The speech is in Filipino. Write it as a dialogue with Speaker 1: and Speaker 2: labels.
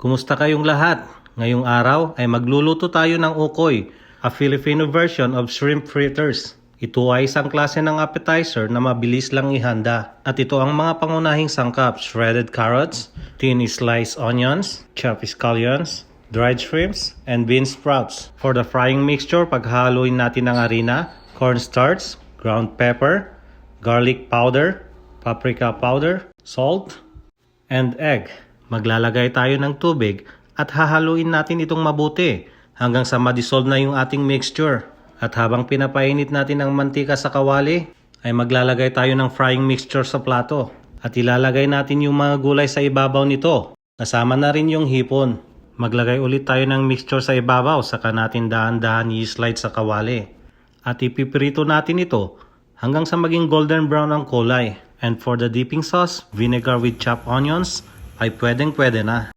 Speaker 1: Kumusta kayong lahat? Ngayong araw ay magluluto tayo ng ukoy, a Filipino version of shrimp fritters. Ito ay isang klase ng appetizer na mabilis lang ihanda. At ito ang mga pangunahing sangkap: shredded carrots, thin sliced onions, chopped scallions, dried shrimps, and bean sprouts. For the frying mixture, paghaluin natin ng harina, cornstarch, ground pepper, garlic powder, paprika powder, salt, and egg. Maglalagay tayo ng tubig at hahaluin natin itong mabuti hanggang sa ma-dissolve na yung ating mixture. At habang pinapainit natin ang mantika sa kawali, ay maglalagay tayo ng frying mixture sa plato. At ilalagay natin yung mga gulay sa ibabaw nito. Kasama na rin yung hipon. Maglagay ulit tayo ng mixture sa ibabaw, saka natin dahan-dahan i-slide sa kawali. At ipiprito natin ito hanggang sa maging golden brown ang kulay. And for the dipping sauce, vinegar with chopped onions, ay pwedeng-pwede na.